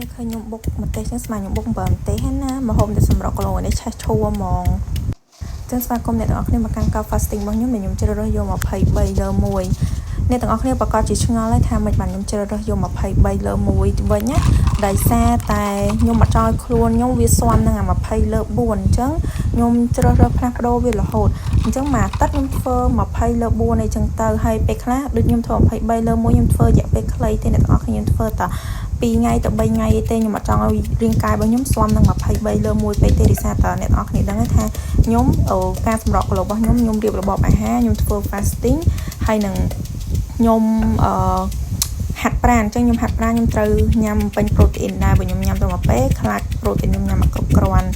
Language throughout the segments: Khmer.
នេះឃើញខ្ញុំបុកម្ទេសចឹងស្មានខ្ញុំបុកអំបិលម្ទេសហ្នឹងណាមកហូបទៅសម្រក់គីឡូនេះឆេះឈួរហ្មងចឹងស្វាគមន៍អ្នកទាំងអស់គ្នាមកកាន់កោ fasting របស់ខ្ញុំដែលខ្ញុំជ្រើសរើសយក23លើ1អ្នកទាំងអស់គ្នាប្រកាសជាឆ្ងល់ហើយថាមិនបានខ្ញុំជ្រើសរើសយក23លើ1វិញណាដោយសារតែខ្ញុំមកចោលខ្លួនខ្ញុំវាស៊ាំនឹងអា20លើ4អញ្ចឹងខ្ញុំជ្រើសរើសផ្លាស់ប្ដូរវារហូតអញ្ចឹងមួយអាទិត្យខ្ញុំធ្វើ20លើ4អីចឹងទៅហើយពេលខ្លះដូចខ្ញុំធ្វើ23លើ1ខ្ញុំធ្វើរយៈពេលខ្លីទេអ្នកទាំងអស់គ្នាខ្ញុំធ្វើតែ2ថ្ងៃទៅ3ថ្ងៃទេខ្ញុំអត់ចង់ឲ្យរាងកាយរបស់ខ្ញុំស៊ាំនឹង23លើ1ពេកទេដោយសារតែអ្នកទាំងអស់គ្នាដឹងថាខ្ញុំការសម្រក់គីឡូរបស់ខ្ញុំរៀបរបបអាហារខ្ញុំធ្វើ fasting ហើយនឹងខ្ញុំហាត់ប្រាណអញ្ចឹងខ្ញុំហាត់ប្រាណខ្ញុំត្រូវញ៉ាំពេញប្រូតេអ៊ីនដែរបើខ្ញុំញ៉ាំទៅមួយពេលខ្លាចប្រូតេអ៊ីនខ្ញុំញ៉ាំមកគ្រប់គ្រាន់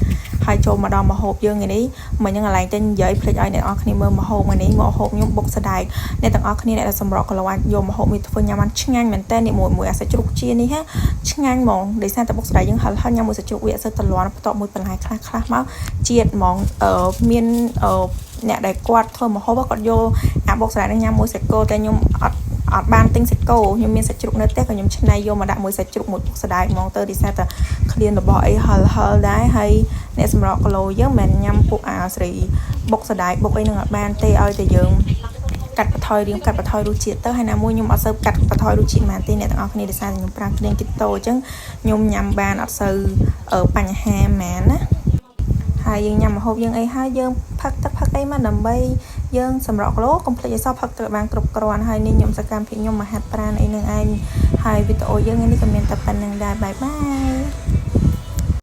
ហើយចូលមកដល់ម្ហូបយើងថ្ងៃនេះមិញហ្នឹងកន្លែងតែនិយាយភ្លេចឲ្យអ្នកនរគ្នាមើលម្ហូបថ្ងៃនេះមកហូបខ្ញុំបុកសដែកអ្នកទាំងអស់គ្នាអ្នកដែលសម្រក់គីឡូអាចយកម្ហូបនេះធ្វើញ៉ាំបានឆ្ងាញ់មែនតើនេះមួយអាសាច់ជ្រូកជានេះហាឆ្ងាញ់ហ្មងដោយសារតែបុកសដែកយើងហឹលញ៉ាំមួយសាច់ជ្រូកវាអត់សូវតលាន់បន្ទាប់មួយបន្លែខ្លះមកជាតិហ្មងមានអ្នកដែលគាត់ធ្វើម្ហូបគាត់យកអាបុកសដែកនឹងញ៉ាំមួយសាច់គោតែខ្ញុំអត់បានទិញសាច់គោខ្ញុំមានសាច់ជ្រូកនៅផ្ទះក៏ខ្ញុំច្នៃយកមកដាក់មួយសាច់ជ្រូកមួយពុកសដែកហ្មងទៅដោយសារតែឃ្លានរបស់អីហឹលដែរហើយអ្នកសម្រក់គីឡូយើងមិនញ៉ាំពួកអាស្រីបុកសដែកបុកអីនឹងអត់បានទេឲ្យតែយើងកាត់បន្ថយរៀងកាត់បន្ថយរសជាតិទៅហើយណាមួយខ្ញុំអត់សូវកាត់បន្ថយរសជាតិមែនទេអ្នកទាំងអស់គ្នាដោយសារខ្ញុំប្រើគ្រឿងគីតូអញ្ចឹងខ្ញុំញ៉ាំបានអត់សូវបញ្ហាមែនណាហើយយើងញ៉ាំម្ហូបយើងអីហើយយើងផឹកទឹកផឹកអីមកដើម្បីយើងសម្រក់គីឡូកុំភ្លេចឲ្យសោះផឹកទឹកបានគ្រប់គ្រាន់ហើយនេះខ្ញុំសកម្មភាពខ្ញុំមកហាត់ប្រាណអីនឹងឯងហើយវីដេអូយើងនេះក៏មានតែប៉ុណ្្នឹងដែរបាយបាយ